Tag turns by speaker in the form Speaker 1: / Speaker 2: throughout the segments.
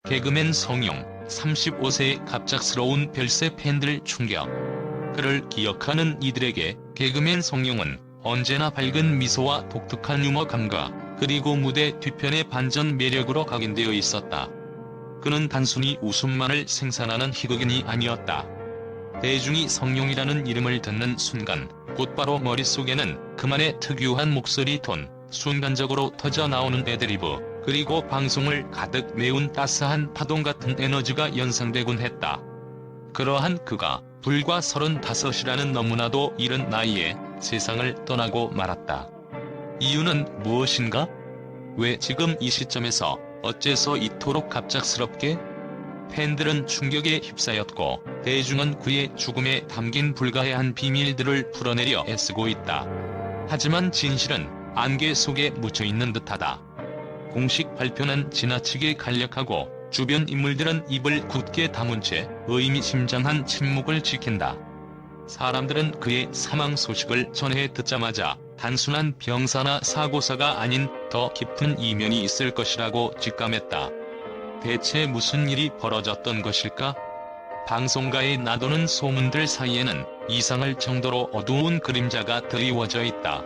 Speaker 1: 개그맨 성룡 35세의 갑작스러운 별세 팬들 충격. 그를 기억하는 이들에게 개그맨 성룡은 언제나 밝은 미소와 독특한 유머 감각, 그리고 무대 뒤편의 반전 매력으로 각인되어 있었다. 그는 단순히 웃음만을 생산하는 희극인이 아니었다. 대중이 성룡이라는 이름을 듣는 순간 곧바로 머릿속에는 그만의 특유한 목소리 톤, 순간적으로 터져나오는 애드리브, 그리고 방송을 가득 메운 따스한 파동 같은 에너지가 연상되곤 했다. 그러한 그가 불과 35이라는 너무나도 이른 나이에 세상을 떠나고 말았다. 이유는 무엇인가? 왜 지금 이 시점에서, 어째서 이토록 갑작스럽게? 팬들은 충격에 휩싸였고 대중은 그의 죽음에 담긴 불가해한 비밀들을 풀어내려 애쓰고 있다. 하지만 진실은 안개 속에 묻혀있는 듯하다. 공식 발표는 지나치게 간략하고 주변 인물들은 입을 굳게 다문 채 의미심장한 침묵을 지킨다. 사람들은 그의 사망 소식을 전해 듣자마자 단순한 병사나 사고사가 아닌 더 깊은 이면이 있을 것이라고 직감했다. 대체 무슨 일이 벌어졌던 것일까? 방송가에 나도는 소문들 사이에는 이상할 정도로 어두운 그림자가 드리워져 있다.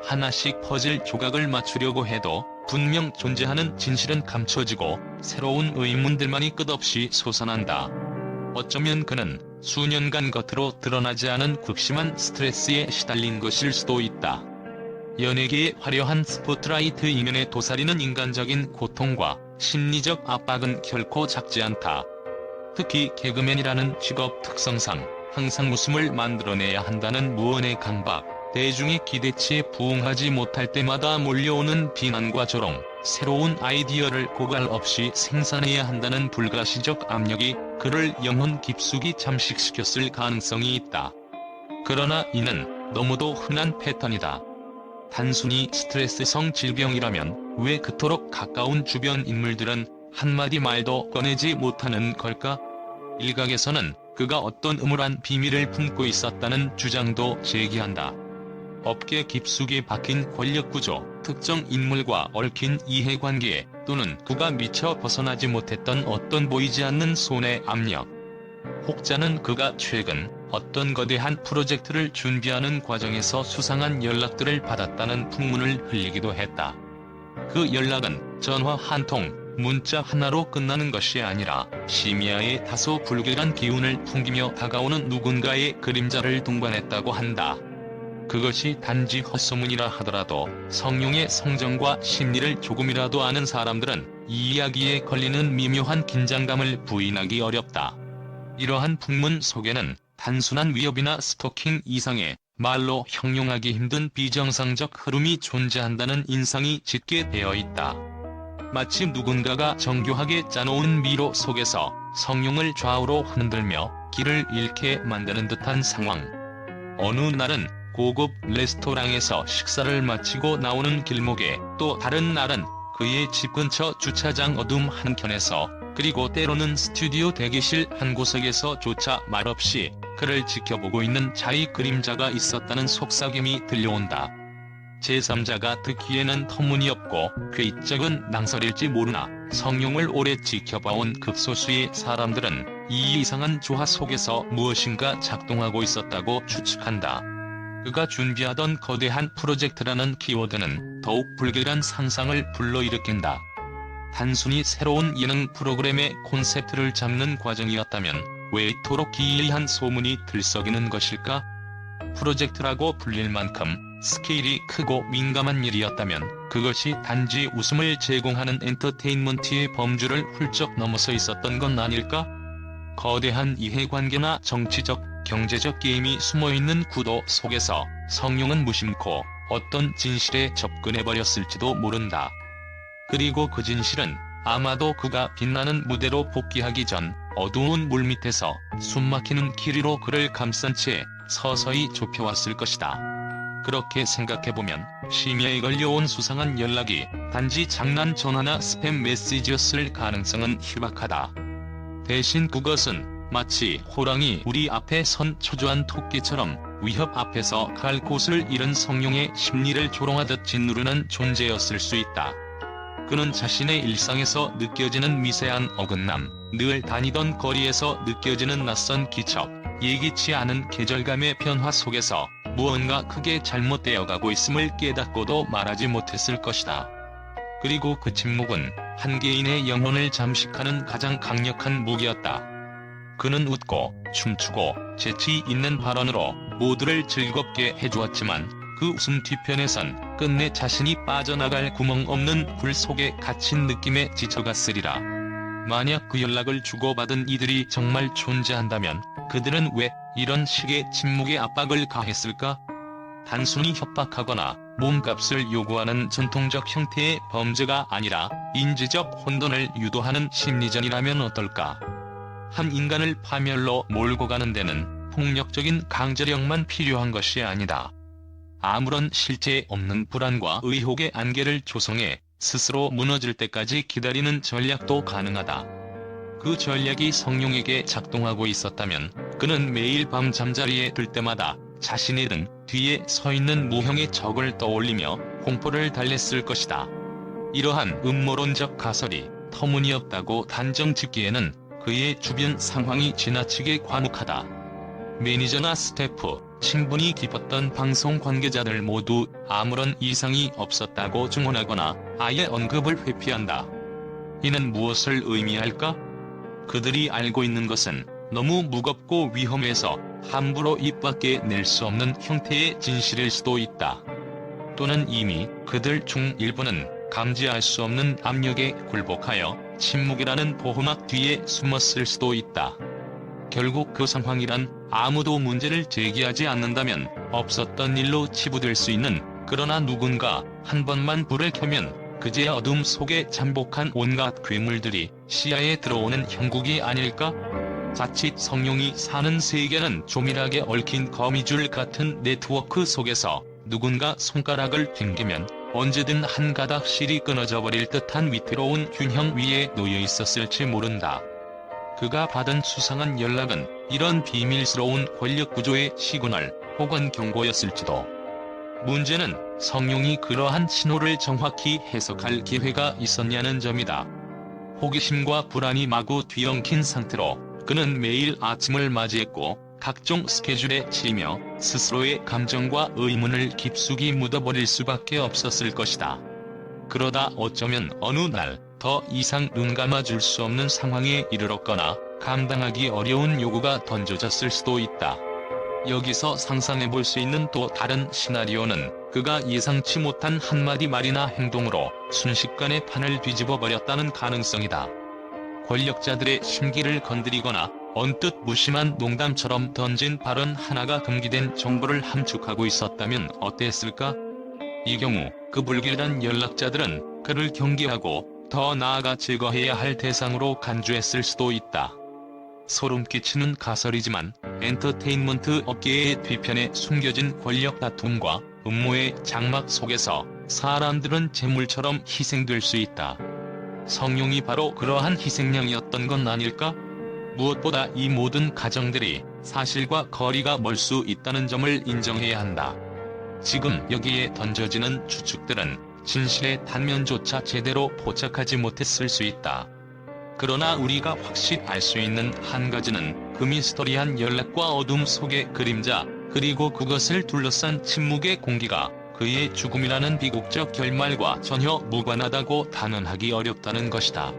Speaker 1: 하나씩 퍼즐 조각을 맞추려고 해도 분명 존재하는 진실은 감춰지고 새로운 의문들만이 끝없이 솟아난다. 어쩌면 그는 수년간 겉으로 드러나지 않은 극심한 스트레스에 시달린 것일 수도 있다. 연예계의 화려한 스포트라이트 이면에 도사리는 인간적인 고통과 심리적 압박은 결코 작지 않다. 특히 개그맨이라는 직업 특성상 항상 웃음을 만들어내야 한다는 무언의 강박, 대중의 기대치에 부응하지 못할 때마다 몰려오는 비난과 조롱, 새로운 아이디어를 고갈 없이 생산해야 한다는 불가시적 압력이 그를 영혼 깊숙이 잠식시켰을 가능성이 있다. 그러나 이는 너무도 흔한 패턴이다. 단순히 스트레스성 질병이라면 왜 그토록 가까운 주변 인물들은 한마디 말도 꺼내지 못하는 걸까? 일각에서는 그가 어떤 음울한 비밀을 품고 있었다는 주장도 제기한다. 업계 깊숙이 박힌 권력구조, 특정 인물과 얽힌 이해관계, 또는 그가 미처 벗어나지 못했던 어떤 보이지 않는 손의 압력. 혹자는 그가 최근 어떤 거대한 프로젝트를 준비하는 과정에서 수상한 연락들을 받았다는 풍문을 흘리기도 했다. 그 연락은 전화 한 통, 문자 하나로 끝나는 것이 아니라 심야에 다소 불길한 기운을 풍기며 다가오는 누군가의 그림자를 동반했다고 한다. 그것이 단지 헛소문이라 하더라도 성룡의 성정과 심리를 조금이라도 아는 사람들은 이 이야기에 걸리는 미묘한 긴장감을 부인하기 어렵다. 이러한 풍문 속에는 단순한 위협이나 스토킹 이상의 말로 형용하기 힘든 비정상적 흐름이 존재한다는 인상이 짙게 배어 있다. 마치 누군가가 정교하게 짜놓은 미로 속에서 성룡을 좌우로 흔들며 길을 잃게 만드는 듯한 상황. 어느 날은 고급 레스토랑에서 식사를 마치고 나오는 길목에, 또 다른 날은 그의 집 근처 주차장 어둠 한켠에서, 그리고 때로는 스튜디오 대기실 한 구석에서조차 말없이 그를 지켜보고 있는 자의 그림자가 있었다는 속삭임이 들려온다. 제3자가 듣기에는 터무니없고 괴이적은 낭설일지 모르나 성룡을 오래 지켜봐온 극소수의 사람들은 이 이상한 조화 속에서 무엇인가 작동하고 있었다고 추측한다. 그가 준비하던 거대한 프로젝트라는 키워드는 더욱 불길한 상상을 불러일으킨다. 단순히 새로운 예능 프로그램의 콘셉트를 잡는 과정이었다면 왜 이토록 기이한 소문이 들썩이는 것일까? 프로젝트라고 불릴 만큼 스케일이 크고 민감한 일이었다면 그것이 단지 웃음을 제공하는 엔터테인먼트의 범주를 훌쩍 넘어서 있었던 건 아닐까? 거대한 이해관계나 정치적, 경제적 게임이 숨어있는 구도 속에서 성룡은 무심코 어떤 진실에 접근해버렸을지도 모른다. 그리고 그 진실은 아마도 그가 빛나는 무대로 복귀하기 전 어두운 물밑에서 숨막히는 길이로 그를 감싼 채 서서히 좁혀왔을 것이다. 그렇게 생각해보면 심야에 걸려온 수상한 연락이 단지 장난 전화나 스팸 메시지였을 가능성은 희박하다. 대신 그것은 마치 호랑이 우리 앞에 선 초조한 토끼처럼 위협 앞에서 갈 곳을 잃은 성룡의 심리를 조롱하듯 짓누르는 존재였을 수 있다. 그는 자신의 일상에서 느껴지는 미세한 어긋남, 늘 다니던 거리에서 느껴지는 낯선 기척, 예기치 않은 계절감의 변화 속에서 무언가 크게 잘못되어 가고 있음을 깨닫고도 말하지 못했을 것이다. 그리고 그 침묵은 한 개인의 영혼을 잠식하는 가장 강력한 무기였다. 그는 웃고 춤추고 재치 있는 발언으로 모두를 즐겁게 해주었지만 그 웃음 뒤편에선 끝내 자신이 빠져나갈 구멍 없는 불 속에 갇힌 느낌에 지쳐갔으리라. 만약 그 연락을 주고받은 이들이 정말 존재한다면 그들은 왜 이런 식의 침묵의 압박을 가했을까? 단순히 협박하거나 몸값을 요구하는 전통적 형태의 범죄가 아니라 인지적 혼돈을 유도하는 심리전이라면 어떨까? 한 인간을 파멸로 몰고 가는 데는 폭력적인 강제력만 필요한 것이 아니다. 아무런 실체 없는 불안과 의혹의 안개를 조성해 스스로 무너질 때까지 기다리는 전략도 가능하다. 그 전략이 성룡에게 작동하고 있었다면 그는 매일 밤 잠자리에 들 때마다 자신의 등 뒤에 서 있는 무형의 적을 떠올리며 공포를 달랬을 것이다. 이러한 음모론적 가설이 터무니없다고 단정 짓기에는 그의 주변 상황이 지나치게 과묵하다. 매니저나 스태프, 친분이 깊었던 방송 관계자들 모두 아무런 이상이 없었다고 증언하거나 아예 언급을 회피한다. 이는 무엇을 의미할까? 그들이 알고 있는 것은 너무 무겁고 위험해서 함부로 입 밖에 낼 수 없는 형태의 진실일 수도 있다. 또는 이미 그들 중 일부는 감지할 수 없는 압력에 굴복하여 침묵이라는 보호막 뒤에 숨었을 수도 있다. 결국 그 상황이란 아무도 문제를 제기하지 않는다면 없었던 일로 치부될 수 있는, 그러나 누군가 한 번만 불을 켜면 그제 어둠 속에 잠복한 온갖 괴물들이 시야에 들어오는 형국이 아닐까? 자칫 성룡이 사는 세계는 조밀하게 얽힌 거미줄 같은 네트워크 속에서 누군가 손가락을 튕기면 언제든 한 가닥 실이 끊어져 버릴 듯한 위태로운 균형 위에 놓여 있었을지 모른다. 그가 받은 수상한 연락은 이런 비밀스러운 권력 구조의 시그널 혹은 경고였을지도. 문제는 성룡이 그러한 신호를 정확히 해석할 기회가 있었냐는 점이다. 호기심과 불안이 마구 뒤엉킨 상태로 그는 매일 아침을 맞이했고 각종 스케줄에 치이며 스스로의 감정과 의문을 깊숙이 묻어버릴 수밖에 없었을 것이다. 그러다 어쩌면 어느 날 더 이상 눈 감아줄 수 없는 상황에 이르렀거나 감당하기 어려운 요구가 던져졌을 수도 있다. 여기서 상상해볼 수 있는 또 다른 시나리오는 그가 예상치 못한 한마디 말이나 행동으로 순식간에 판을 뒤집어 버렸다는 가능성이다. 권력자들의 심기를 건드리거나 언뜻 무심한 농담처럼 던진 발언 하나가 금기된 정보를 함축하고 있었다면 어땠을까? 이 경우 그 불길한 연락자들은 그를 경계하고 더 나아가 제거해야 할 대상으로 간주했을 수도 있다. 소름 끼치는 가설이지만 엔터테인먼트 업계의 뒤편에 숨겨진 권력 다툼과 음모의 장막 속에서 사람들은 재물처럼 희생될 수 있다. 성룡이 바로 그러한 희생양이었던 건 아닐까? 무엇보다 이 모든 가정들이 사실과 거리가 멀 수 있다는 점을 인정해야 한다. 지금 여기에 던져지는 추측들은 진실의 단면조차 제대로 포착하지 못했을 수 있다. 그러나 우리가 확실히 알 수 있는 한 가지는 그 미스터리한 연락과 어둠 속의 그림자, 그리고 그것을 둘러싼 침묵의 공기가 그의 죽음이라는 비극적 결말과 전혀 무관하다고 단언하기 어렵다는 것이다.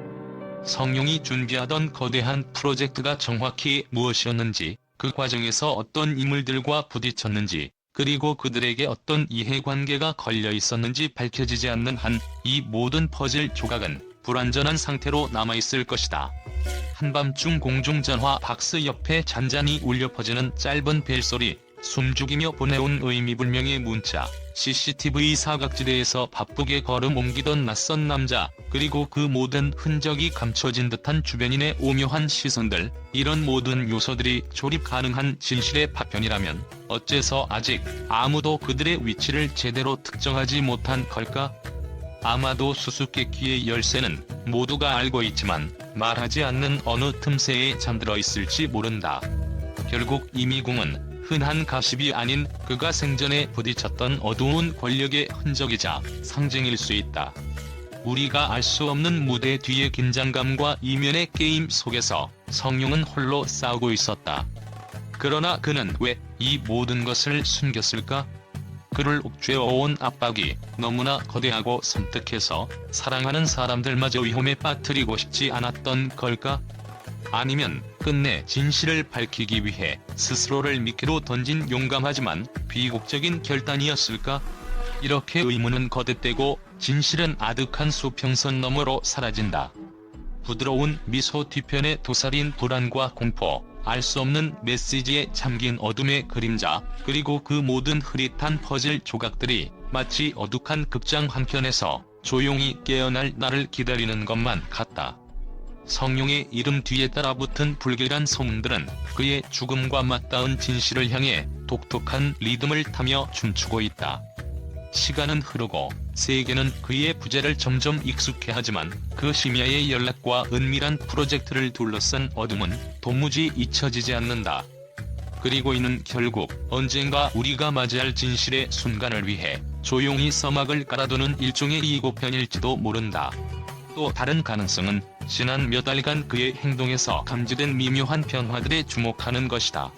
Speaker 1: 성룡이 준비하던 거대한 프로젝트가 정확히 무엇이었는지, 그 과정에서 어떤 인물들과 부딪혔는지, 그리고 그들에게 어떤 이해관계가 걸려 있었는지 밝혀지지 않는 한 이 모든 퍼즐 조각은 불완전한 상태로 남아있을 것이다. 한밤중 공중전화 박스 옆에 잔잔히 울려 퍼지는 짧은 벨소리, 숨죽이며 보내온 의미불명의 문자, CCTV 사각지대에서 바쁘게 걸음 옮기던 낯선 남자, 그리고 그 모든 흔적이 감춰진 듯한 주변인의 오묘한 시선들, 이런 모든 요소들이 조립 가능한 진실의 파편이라면 어째서 아직 아무도 그들의 위치를 제대로 특정하지 못한 걸까? 아마도 수수께끼의 열쇠는 모두가 알고 있지만 말하지 않는 어느 틈새에 잠들어 있을지 모른다. 결국 이미궁은 흔한 가십이 아닌 그가 생전에 부딪혔던 어두운 권력의 흔적이자 상징일 수 있다. 우리가 알 수 없는 무대 뒤의 긴장감과 이면의 게임 속에서 성룡은 홀로 싸우고 있었다. 그러나 그는 왜 이 모든 것을 숨겼을까? 그를 옥죄어온 압박이 너무나 거대하고 섬뜩해서 사랑하는 사람들마저 위험에 빠뜨리고 싶지 않았던 걸까? 아니면 끝내 진실을 밝히기 위해 스스로를 미끼로 던진 용감하지만 비극적인 결단이었을까? 이렇게 의문은 거듭되고 진실은 아득한 수평선 너머로 사라진다. 부드러운 미소 뒤편에 도사린 불안과 공포, 알 수 없는 메시지에 잠긴 어둠의 그림자, 그리고 그 모든 흐릿한 퍼즐 조각들이 마치 어둑한 극장 한편에서 조용히 깨어날 나를 기다리는 것만 같다. 성룡의 이름 뒤에 따라붙은 불길한 소문들은 그의 죽음과 맞닿은 진실을 향해 독특한 리듬을 타며 춤추고 있다. 시간은 흐르고 세계는 그의 부재를 점점 익숙해하지만 그 심야의 연락과 은밀한 프로젝트를 둘러싼 어둠은 도무지 잊혀지지 않는다. 그리고 이는 결국 언젠가 우리가 맞이할 진실의 순간을 위해 조용히 서막을 깔아두는 일종의 예고편일지도 모른다. 또 다른 가능성은 지난 몇 달간 그의 행동에서 감지된 미묘한 변화들에 주목하는 것이다.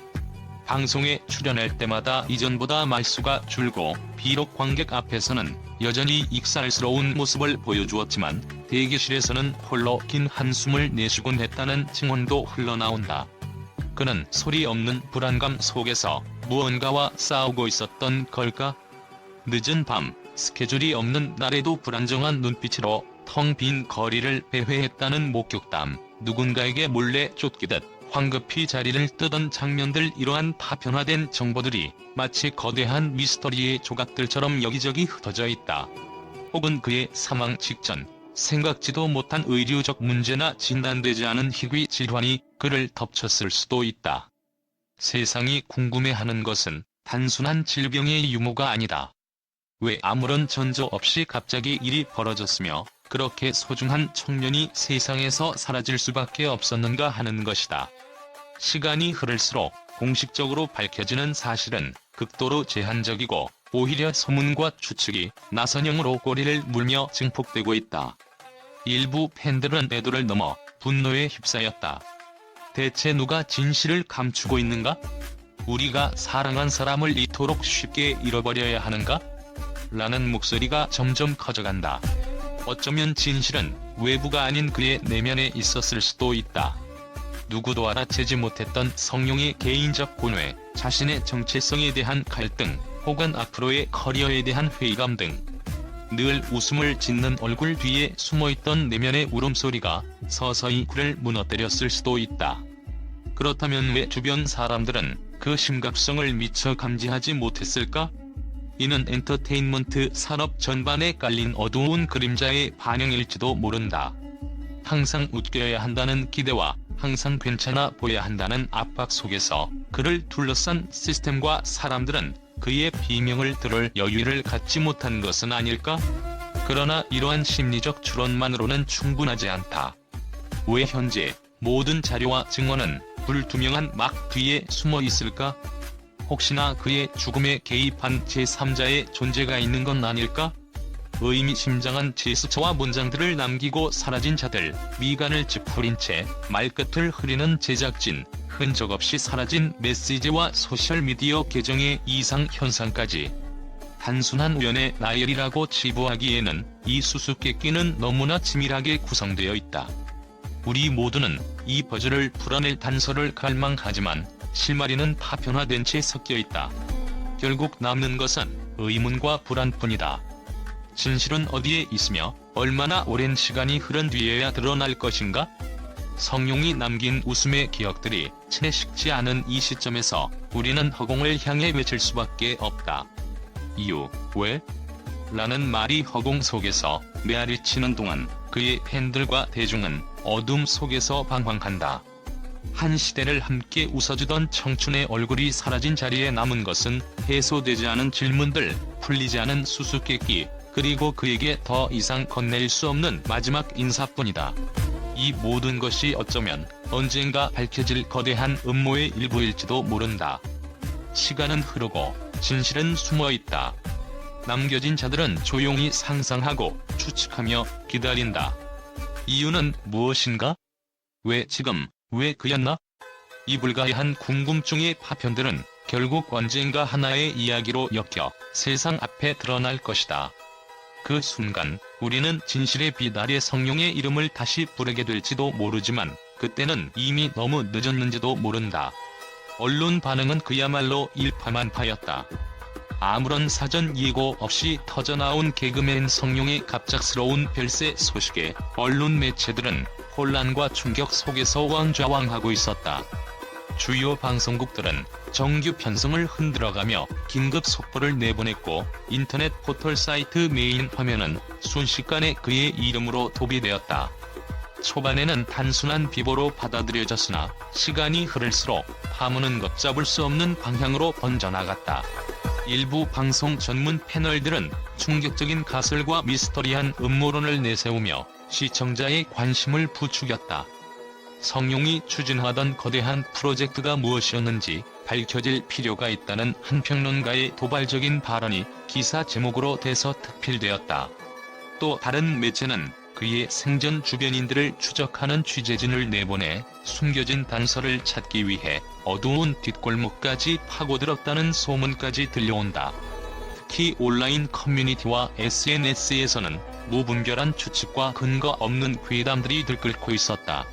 Speaker 1: 방송에 출연할 때마다 이전보다 말수가 줄고 비록 관객 앞에서는 여전히 익살스러운 모습을 보여주었지만 대기실에서는 홀로 긴 한숨을 내쉬곤 했다는 증언도 흘러나온다. 그는 소리 없는 불안감 속에서 무언가와 싸우고 있었던 걸까? 늦은 밤, 스케줄이 없는 날에도 불안정한 눈빛으로 텅 빈 거리를 배회했다는 목격담, 누군가에게 몰래 쫓기듯 황급히 자리를 뜨던 장면들, 이러한 파편화된 정보들이 마치 거대한 미스터리의 조각들처럼 여기저기 흩어져 있다. 혹은 그의 사망 직전 생각지도 못한 의료적 문제나 진단되지 않은 희귀 질환이 그를 덮쳤을 수도 있다. 세상이 궁금해하는 것은 단순한 질병의 유무가 아니다. 왜 아무런 전조 없이 갑자기 일이 벌어졌으며 그렇게 소중한 청년이 세상에서 사라질 수밖에 없었는가 하는 것이다. 시간이 흐를수록 공식적으로 밝혀지는 사실은 극도로 제한적이고 오히려 소문과 추측이 나선형으로 꼬리를 물며 증폭되고 있다. 일부 팬들은 애도를 넘어 분노에 휩싸였다. 대체 누가 진실을 감추고 있는가? 우리가 사랑한 사람을 이토록 쉽게 잃어버려야 하는가? 라는 목소리가 점점 커져간다. 어쩌면 진실은 외부가 아닌 그의 내면에 있었을 수도 있다. 누구도 알아채지 못했던 성룡의 개인적 고뇌, 자신의 정체성에 대한 갈등, 혹은 앞으로의 커리어에 대한 회의감 등 늘 웃음을 짓는 얼굴 뒤에 숨어있던 내면의 울음소리가 서서히 그를 무너뜨렸을 수도 있다. 그렇다면 왜 주변 사람들은 그 심각성을 미처 감지하지 못했을까? 이는 엔터테인먼트 산업 전반에 깔린 어두운 그림자의 반영일지도 모른다. 항상 웃겨야 한다는 기대와 항상 괜찮아 보여야 한다는 압박 속에서 그를 둘러싼 시스템과 사람들은 그의 비명을 들을 여유를 갖지 못한 것은 아닐까? 그러나 이러한 심리적 추론만으로는 충분하지 않다. 왜 현재 모든 자료와 증언은 불투명한 막 뒤에 숨어 있을까? 혹시나 그의 죽음에 개입한 제3자의 존재가 있는 건 아닐까? 의미심장한 제스처와 문장들을 남기고 사라진 자들, 미간을 찌푸린 채 말끝을 흐리는 제작진, 흔적 없이 사라진 메시지와 소셜미디어 계정의 이상 현상까지. 단순한 우연의 나열이라고 치부하기에는 이 수수께끼는 너무나 치밀하게 구성되어 있다. 우리 모두는 이 퍼즐을 풀어낼 단서를 갈망하지만 실마리는 파편화된 채 섞여 있다. 결국 남는 것은 의문과 불안뿐이다. 진실은 어디에 있으며 얼마나 오랜 시간이 흐른 뒤에야 드러날 것인가? 성룡이 남긴 웃음의 기억들이 채 식지 않은 이 시점에서 우리는 허공을 향해 외칠 수밖에 없다. 이유, 왜? 라는 말이 허공 속에서 메아리치는 동안 그의 팬들과 대중은 어둠 속에서 방황한다. 한 시대를 함께 웃어주던 청춘의 얼굴이 사라진 자리에 남은 것은 해소되지 않은 질문들, 풀리지 않은 수수께끼, 그리고 그에게 더 이상 건넬 수 없는 마지막 인사뿐이다. 이 모든 것이 어쩌면 언젠가 밝혀질 거대한 음모의 일부일지도 모른다. 시간은 흐르고 진실은 숨어있다. 남겨진 자들은 조용히 상상하고 추측하며 기다린다. 이유는 무엇인가? 왜 지금, 왜 그였나? 이 불가이한 궁금증의 파편들은 결국 언젠가 하나의 이야기로 엮여 세상 앞에 드러날 것이다. 그 순간 우리는 진실의 빛 아래 성룡의 이름을 다시 부르게 될지도 모르지만 그때는 이미 너무 늦었는지도 모른다. 언론 반응은 그야말로 일파만파였다. 아무런 사전 예고 없이 터져나온 개그맨 성룡의 갑작스러운 별세 소식에 언론 매체들은 혼란과 충격 속에서 왕좌왕하고 있었다. 주요 방송국들은 정규 편성을 흔들어가며 긴급 속보를 내보냈고 인터넷 포털 사이트 메인 화면은 순식간에 그의 이름으로 도배되었다. 초반에는 단순한 비보로 받아들여졌으나 시간이 흐를수록 파문은 걷잡을 수 없는 방향으로 번져나갔다. 일부 방송 전문 패널들은 충격적인 가설과 미스터리한 음모론을 내세우며 시청자의 관심을 부추겼다. 성룡이 추진하던 거대한 프로젝트가 무엇이었는지 밝혀질 필요가 있다는 한 평론가의 도발적인 발언이 기사 제목으로 대서특필되었다. 또 다른 매체는 그의 생전 주변인들을 추적하는 취재진을 내보내 숨겨진 단서를 찾기 위해 어두운 뒷골목까지 파고들었다는 소문까지 들려온다. 특히 온라인 커뮤니티와 SNS에서는 무분별한 추측과 근거 없는 괴담들이 들끓고 있었다.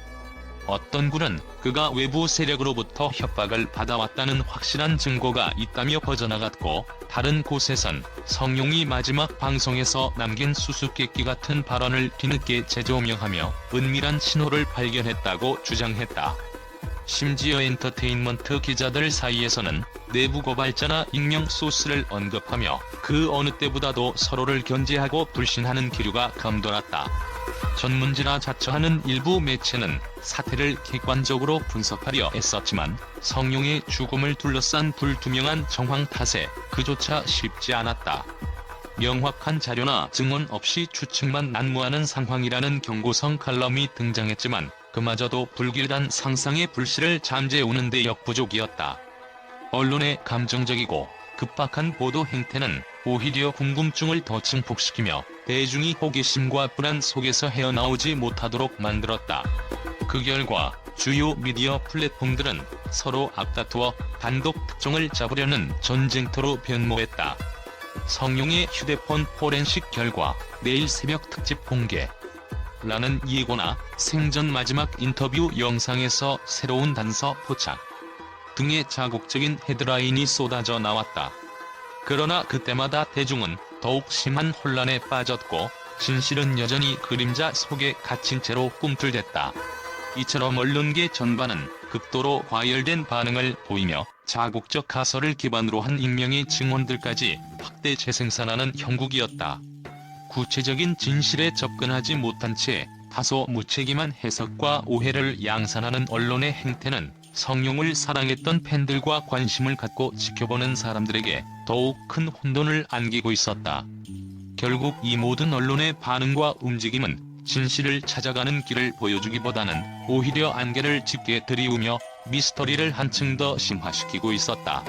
Speaker 1: 어떤 분은 그가 외부 세력으로부터 협박을 받아왔다는 확실한 증거가 있다며 퍼져나갔고, 다른 곳에선 성룡이 마지막 방송에서 남긴 수수께끼 같은 발언을 뒤늦게 재조명하며 은밀한 신호를 발견했다고 주장했다. 심지어 엔터테인먼트 기자들 사이에서는 내부 고발자나 익명 소스를 언급하며 그 어느 때보다도 서로를 견제하고 불신하는 기류가 감돌았다. 전문지라 자처하는 일부 매체는 사태를 객관적으로 분석하려 애썼지만 성룡의 죽음을 둘러싼 불투명한 정황 탓에 그조차 쉽지 않았다. 명확한 자료나 증언 없이 추측만 난무하는 상황이라는 경고성 칼럼이 등장했지만 그마저도 불길한 상상의 불씨를 잠재우는 데 역부족이었다. 언론의 감정적이고 급박한 보도 행태는 오히려 궁금증을 더 증폭시키며 대중이 호기심과 불안 속에서 헤어나오지 못하도록 만들었다. 그 결과 주요 미디어 플랫폼들은 서로 앞다투어 단독 특종을 잡으려는 전쟁터로 변모했다. 성룡의 휴대폰 포렌식 결과 내일 새벽 특집 공개 라는 예고나 생전 마지막 인터뷰 영상에서 새로운 단서 포착 등의 자극적인 헤드라인이 쏟아져 나왔다. 그러나 그때마다 대중은 더욱 심한 혼란에 빠졌고 진실은 여전히 그림자 속에 갇힌 채로 꿈틀댔다. 이처럼 언론계 전반은 극도로 과열된 반응을 보이며 자국적 가설을 기반으로 한 익명의 증언들까지 확대 재생산하는 형국이었다. 구체적인 진실에 접근하지 못한 채 다소 무책임한 해석과 오해를 양산하는 언론의 행태는 성룡을 사랑했던 팬들과 관심을 갖고 지켜보는 사람들에게 더욱 큰 혼돈을 안기고 있었다. 결국 이 모든 언론의 반응과 움직임은 진실을 찾아가는 길을 보여주기보다는 오히려 안개를 짙게 드리우며 미스터리를 한층 더 심화시키고 있었다.